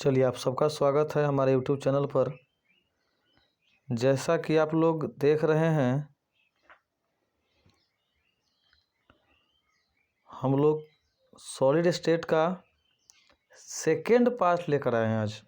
चलिए, आप सबका स्वागत है हमारे यूट्यूब चैनल पर। जैसा कि आप लोग देख रहे हैं, हम लोग सॉलिड स्टेट का सेकेंड पार्ट लेकर आए हैं आज,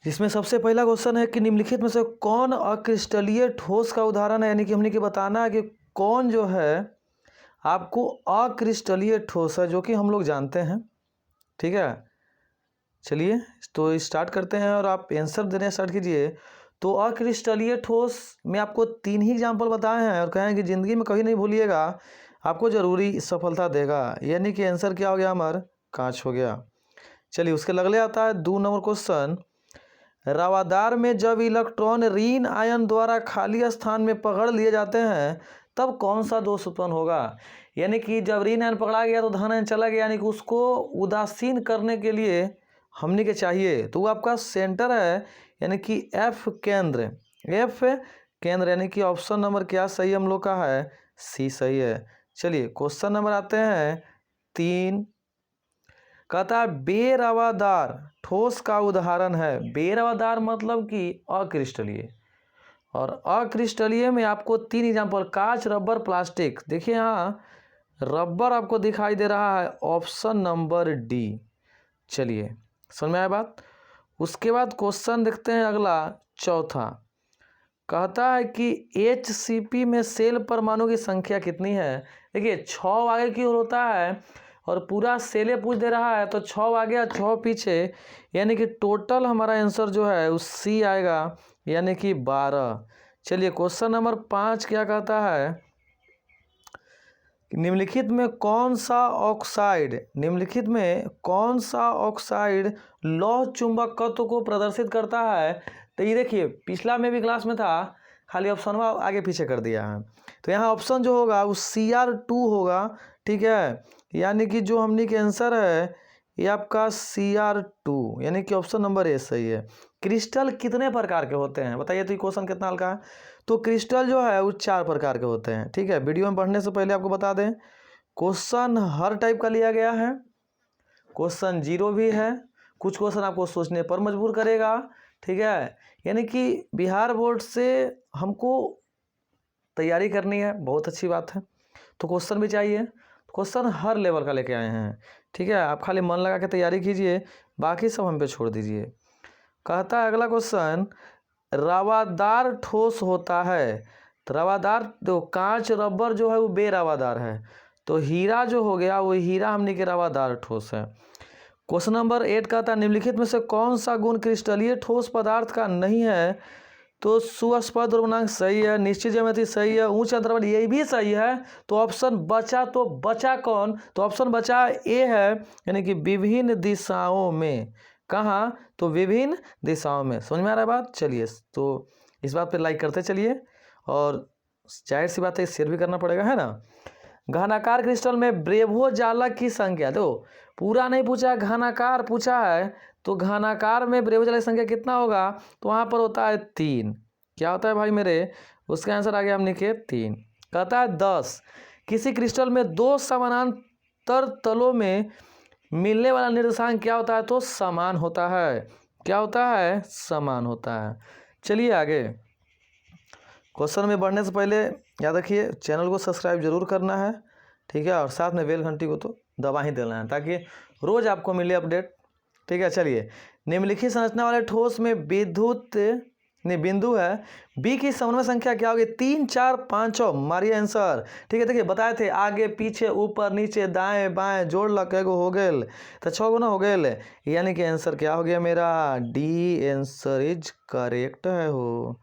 जिसमें सबसे पहला क्वेश्चन है कि निम्नलिखित में से कौन अक्रिस्टलीय ठोस का उदाहरण है। यानी कि हमने बताना है कि कौन जो है आपको अक्रिस्टलीय ठोस है, जो कि हम लोग जानते हैं। ठीक है, चलिए तो स्टार्ट करते हैं और आप आंसर देने स्टार्ट कीजिए। तो अक्रिस्टलीय ठोस में आपको 3 ही एग्जाम्पल बताए हैं और कहें कि ज़िंदगी में कभी नहीं भूलिएगा, आपको ज़रूरी सफलता देगा। यानी कि आंसर क्या हो गया हमारा? कांच हो गया। चलिए उसके अगले आता है 2 नंबर क्वेश्चन। रवादार में जब इलेक्ट्रॉन ऋण आयन द्वारा खाली स्थान में पकड़ लिए जाते हैं तब कौन सा दोष उत्पन्न होगा। यानी कि जब ऋण आयन पकड़ा गया तो धन आयन चला गया, यानी कि उसको उदासीन करने के लिए हमने के चाहिए, तो वो आपका सेंटर है, यानी कि एफ केंद्र। एफ केंद्र यानी कि ऑप्शन नंबर क्या सही हम लोग का है? सी सही है। चलिए क्वेश्चन नंबर आते हैं 3। कहता है बेरवादार ठोस का उदाहरण है। बेरवादार मतलब कि अक्रिस्टलीय, और अक्रिस्टलीय में आपको 3 एग्जाम्पल, कांच, रबर, प्लास्टिक। देखिए यहाँ रबर आपको दिखाई दे रहा है, ऑप्शन नंबर डी। चलिए समझ में आया बात। उसके बाद क्वेश्चन देखते हैं अगला, चौथा। कहता है कि HCP में सेल परमाणु की संख्या कितनी है। देखिए 6 आगे की ओर होता है और पूरा सेले पूछ दे रहा है, तो 6 आगे और 6 पीछे, यानी कि टोटल हमारा आंसर जो है उस सी आएगा, यानी कि 12। चलिए क्वेश्चन नंबर 5 क्या कहता है, निम्नलिखित में कौन सा ऑक्साइड लौह चुंबकत्व को प्रदर्शित करता है। तो ये देखिए पिछला में भी क्लास में था, खाली ऑप्शन आगे पीछे कर दिया है। तो यहाँ ऑप्शन जो होगा वो Cr2 होगा। ठीक है, यानी कि जो हमने के आंसर है ये आपका Cr2, यानी कि ऑप्शन नंबर ए सही है। क्रिस्टल कितने प्रकार के होते हैं बताइए, तो ये क्वेश्चन कितना हल्का है। तो क्रिस्टल जो है वो 4 प्रकार के होते हैं। ठीक है, वीडियो में पढ़ने से पहले आपको बता दें, क्वेश्चन हर टाइप का लिया गया है। क्वेश्चन 0 भी है, कुछ क्वेश्चन आपको सोचने पर मजबूर करेगा। ठीक है, यानी कि बिहार बोर्ड से हमको तैयारी करनी है, बहुत अच्छी बात है, तो क्वेश्चन भी चाहिए। क्वेश्चन हर लेवल का लेके आए हैं। ठीक है, आप खाली मन लगा के तैयारी कीजिए, बाकी सब हम पे छोड़ दीजिए। कहता है अगला क्वेश्चन, रवादार ठोस होता है। तो रवादार, तो कांच, रबर जो है वो बेरवादार है, तो हीरा जो हो गया वो हीरा हमने के रवादार ठोस है। क्वेश्चन नंबर 8 कहता है निम्नलिखित में से कौन सा गुण क्रिस्टलीय ठोस पदार्थ का नहीं है। तो सुस्पष्ट द्रव्यमानक सही है, निश्चित ज्यामिति सही है, उच्च अंतराल ये भी सही है। तो ऑप्शन बचा, तो बचा कौन? तो ऑप्शन बचा ए है, यानी कि विभिन्न दिशाओं में। कहाँ? तो विभिन्न दिशाओं में। समझ में आ रहा है बात। चलिए तो इस बात पे लाइक करते चलिए, और जाहिर सी बात है शेयर भी करना पड़ेगा, है ना। घनाकार क्रिस्टल में ब्रेवो जालक की संख्या, तो पूरा नहीं पूछा है, घनाकार पूछा है, तो घनाकार में ब्रेवो जालक की संख्या कितना होगा। तो वहाँ पर होता है 3। क्या होता है भाई मेरे? उसका आंसर आ गया हमने के 3। कहता है 10। किसी क्रिस्टल में 2 समानांतर तलों में मिलने वाला निर्देशांक क्या होता है। तो समान होता है। क्या होता है? समान होता है। चलिए आगे क्वेश्चन में बढ़ने से पहले याद रखिए चैनल को सब्सक्राइब जरूर करना है। ठीक है, और साथ में बेल घंटी को तो दबा ही देना है, ताकि रोज़ आपको मिले अपडेट। ठीक है, चलिए निम्नलिखित संरचना वाले ठोस में बिंदु है, बी की समन्वय संख्या क्या होगी। 3, 4, 5, 6 मारिए आंसर। ठीक है, देखिए बताए थे आगे पीछे ऊपर नीचे दाएं बाएं जोड़ ला कैगो हो गए, तो 6 गुना हो गए, यानी कि आंसर क्या हो गया मेरा? डी आंसर इज करेक्ट है हो।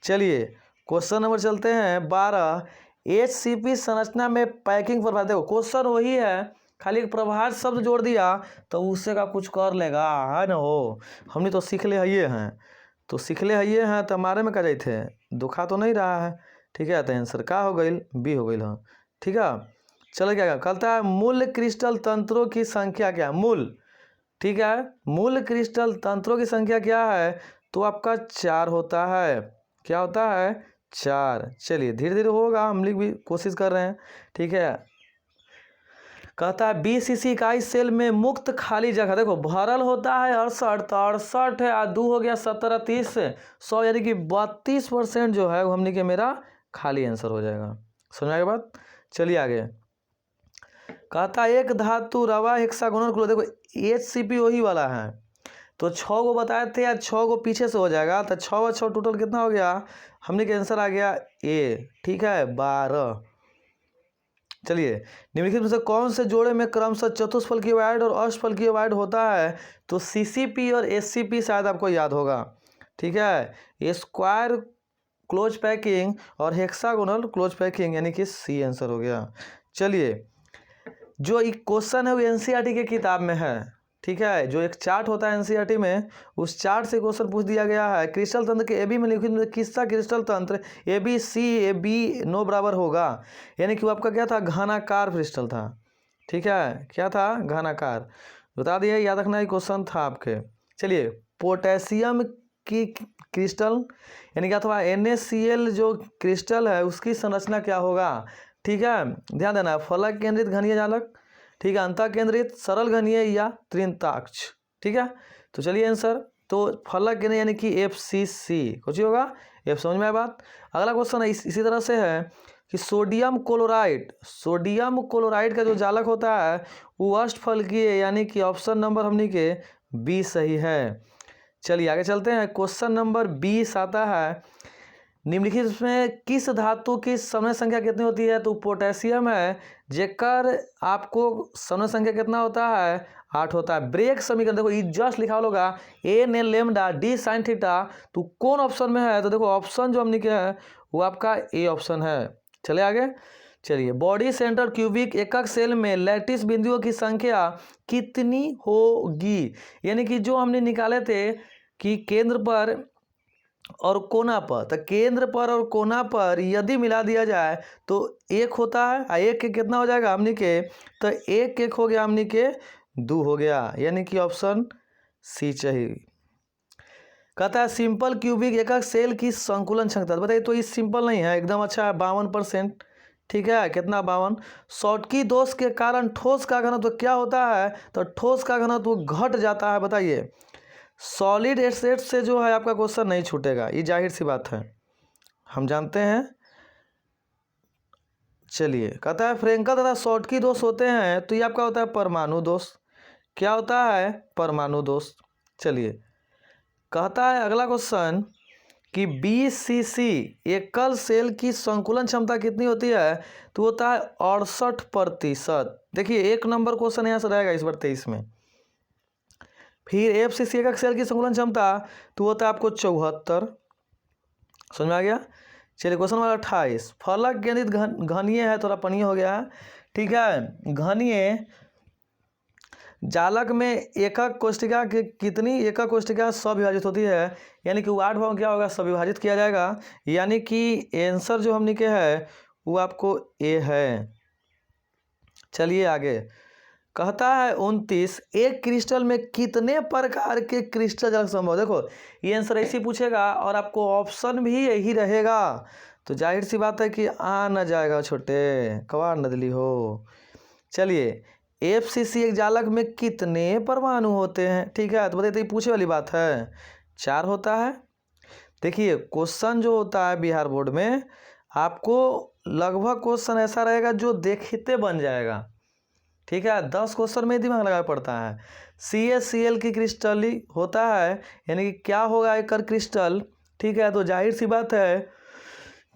चलिए क्वेश्चन नंबर चलते हैं 12। HCP संरचना में पैकिंग प्रभाव, देखो क्वेश्चन वही है, खाली एक प्रभाव शब्द जोड़ दिया तो उससे का कुछ कर लेगा, है ना। हो हमने तो सीख ले है हैं, तो सीख ले हैं, तो हमारे में कह जाए थे, दुखा तो नहीं रहा है। ठीक है, तो आंसर का हो गई? बी हो गई। हाँ ठीक है, चलो क्या कहता है, मूल क्रिस्टल तंत्रों की संख्या क्या है। मूल, ठीक है, मूल क्रिस्टल तंत्रों की संख्या क्या है। तो आपका 4 होता है। क्या होता है? 4। चलिए धीरे धीरे होगा, हम लोग भी कोशिश कर रहे हैं। ठीक है, कहता है 20 इकाई सेल में मुक्त खाली जगह, देखो भरल होता है 68, तो 68 है और 2 हो गया 17, 30, 100, यानी कि 32% जो है वो हमने के मेरा खाली आंसर हो जाएगा। समझ के बात। चलिए आगे। कहता है एक धातु रवा हेक्सागोनल क्लोथ, देखो HCP वही वाला है, तो 6 को बताए थे या 6 को पीछे से हो जाएगा, तो 6 और 6 टोटल कितना हो गया, हमने के आंसर आ गया ए, ठीक है 12। चलिए निम्नलिखित में से कौन से जोड़े में क्रमशः चतुष्फलकीय वाइड और अष्टफलकीय वाइड होता है, तो CCP और SCP शायद आपको याद होगा, ठीक है, स्क्वायर क्लोज पैकिंग और हेक्सागोनल क्लोज पैकिंग, यानी कि सी आंसर हो गया। चलिए जो एक क्वेश्चन है वो NCERT के किताब में है, ठीक है, जो एक चार्ट होता है NCERT में, उस चार्ट से क्वेश्चन पूछ दिया गया है, क्रिस्टल तंत्र के AB में लिखित किसका क्रिस्टल तंत्र ABC नो बराबर होगा, यानी कि वो आपका क्या था, घनाकार क्रिस्टल था, ठीक है, क्या था, घनाकार, बता दिए, याद रखना ये क्वेश्चन था आपके। चलिए पोटेशियम की क्रिस्टल यानी कि अथवा NaCl जो क्रिस्टल है उसकी संरचना क्या होगा, ठीक है, ध्यान देना, फलक केंद्रित घनीय जालक, ठीक है, अंतः केंद्रित सरल घनीय या त्रिंताक्ष, ठीक है। तो चलिए आंसर, तो फलक केंद्रित यानी कि FCC कुछ ही होगा, F, समझ में आया बात। अगला क्वेश्चन है इसी तरह से है कि सोडियम क्लोराइड का जो जालक होता है वो अष्टफलकीय, यानी कि ऑप्शन नंबर हमनी के B सही है। चलिए आगे चलते हैं। क्वेश्चन नंबर 20 आता है, निम्नलिखित में किस धातु की समय संख्या कितनी होती है, तो पोटेशियम है, जेकर आपको समय संख्या कितना होता है, 8 होता है। ब्रेक समीकरण देखो जस्ट लिखा होगा n lambda d sin theta, तो कौन ऑप्शन में है, तो देखो ऑप्शन जो हमने किया है वो आपका ए ऑप्शन है। चले आगे। चलिए बॉडी सेंटर क्यूबिक एकक सेल में लैटिस बिंदुओं की संख्या कितनी होगी, यानी कि जो हमने निकाले थे कि केंद्र पर और कोना पर, तो केंद्र पर और कोना पर यदि मिला दिया जाए तो 1 होता है, और 1 के कितना हो जाएगा हमने के, तो 1 हो गया हमने के 2 हो गया, यानी कि ऑप्शन सी चाहिए। कहता है सिंपल क्यूबिक एकक सेल की संकुलन क्षमता, बताइए, तो ये सिंपल नहीं है, एकदम अच्छा है 52%, ठीक है, कितना 52। शॉटकी दोष के कारण ठोस का घनत्व क्या होता है, तो ठोस का घनत्व घट जाता है, बताइए। सॉलिड एसेट से जो है आपका क्वेश्चन नहीं छूटेगा, ये जाहिर सी बात है, हम जानते हैं। चलिए कहता है फ्रेंकल तथा शॉटकी दोष होते हैं, तो ये आपका होता है परमाणु दोष, क्या होता है, परमाणु दोष। चलिए कहता है अगला क्वेश्चन कि BCC एकल सेल की संकुलन क्षमता कितनी होती है, तो होता है 68%। देखिए 1 नंबर क्वेश्चन यहाँ से रहेगा इस बार 23 में। फिर FCC एकक सेल की संकुलन क्षमता तो होता है आपको 74, समझ में आ गया। चलिए क्वेश्चन नंबर 28, फलक केंद्रित घनीय है, थोड़ा पनीय हो गया है, ठीक है, घनीय जालक में एकक कोष्ठिका के कितनी एकक कोष्ठिका सविभाजित होती है, यानी कि वो 8 भाग क्या होगा, सविभाजित किया जाएगा, यानी कि आंसर जो हमने के है वो आपको ए है। चलिए आगे। कहता है 29, एक क्रिस्टल में कितने प्रकार के क्रिस्टल जालक संभव, देखो ये आंसर ऐसे पूछेगा और आपको ऑप्शन भी यही रहेगा, तो जाहिर सी बात है कि आ न जाएगा छोटे, कवाड़ नदली हो। चलिए FCC एक जालक में कितने परमाणु होते हैं, ठीक है, तो बताइए पूछे वाली बात है, 4 होता है। देखिए क्वेश्चन जो होता है बिहार बोर्ड में आपको लगभग क्वेश्चन ऐसा रहेगा जो देखते बन जाएगा, ठीक है, 10 क्वेश्चन में दिमाग लगाना पड़ता है। CaCl की क्रिस्टल होता है, यानी कि क्या होगा एक क्रिस्टल, ठीक है, तो जाहिर सी बात है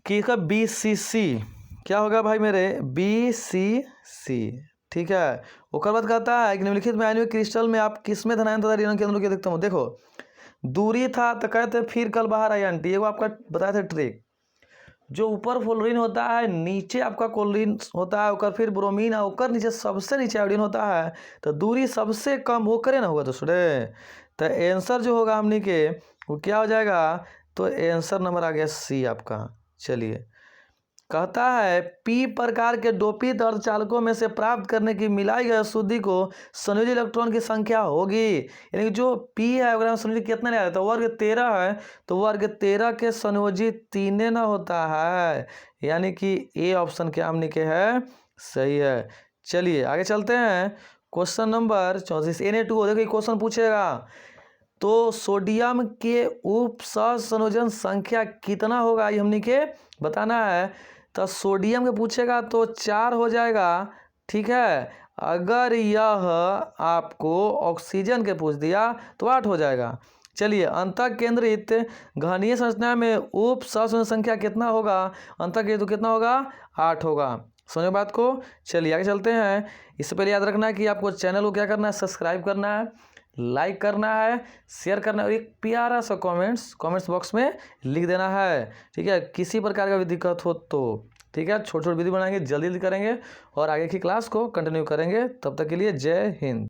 कि इसका BCC क्या होगा भाई मेरे, BCC, ठीक है। उसके बाद कहता है कि निम्नलिखित में आयनिक क्रिस्टल में आप किस में धनायन तथा ऋणायन केंद्रों के देखते हो, देखो दूरी था तो कहते फिर कल बाहर आई आंटी, वो आपका बताए थे ट्रिक, जो ऊपर फ्लोरीन होता है नीचे आपका क्लोरीन होता है, और फिर ब्रोमीन है, और नीचे सबसे नीचे आयोडीन होता है, तो दूरी सबसे कम वो करे ना होगा दूसरे, तो आंसर जो होगा हमने के वो क्या हो जाएगा, तो आंसर नंबर आ गया सी आपका। चलिए कहता है P प्रकार के डोपित अर्धचालकों में से प्राप्त करने की मिलाई गई अशुद्धि को संयोजी इलेक्ट्रॉन की संख्या होगी, यानी कि जो P है अगर हम संयोजी कितने ले आते, तो वर्ग 13 है, तो वर्ग 13 के संयोजी 3 ना होता है, यानी कि ए ऑप्शन क्या हमने के है सही है। चलिए आगे चलते हैं। क्वेश्चन नंबर 34 Na2 देखिए क्वेश्चन पूछेगा तो सोडियम के उप सहसंयोजन संख्या कितना होगा ये हमने के बताना है। तो सोडियम के पूछेगा तो 4 हो जाएगा, ठीक है। अगर यह आपको ऑक्सीजन के पूछ दिया तो 8 हो जाएगा। चलिए अंतः केंद्रित घनीय संरचना में उप सहसंयोजन संख्या कितना होगा, अंतः केंद्रित तो कितना होगा 8 होगा। समझो बात को। चलिए आगे चलते हैं। इससे पहले याद रखना है कि आपको चैनल को क्या करना है, सब्सक्राइब करना है, लाइक करना है, शेयर करना है और एक प्यारा सा कमेंट्स बॉक्स में लिख देना है, ठीक है। किसी प्रकार का भी दिक्कत हो तो, ठीक है, छोटे छोटे वीडियो बनाएंगे, जल्दी जल्दी करेंगे और आगे की क्लास को कंटिन्यू करेंगे। तब तक के लिए जय हिंद।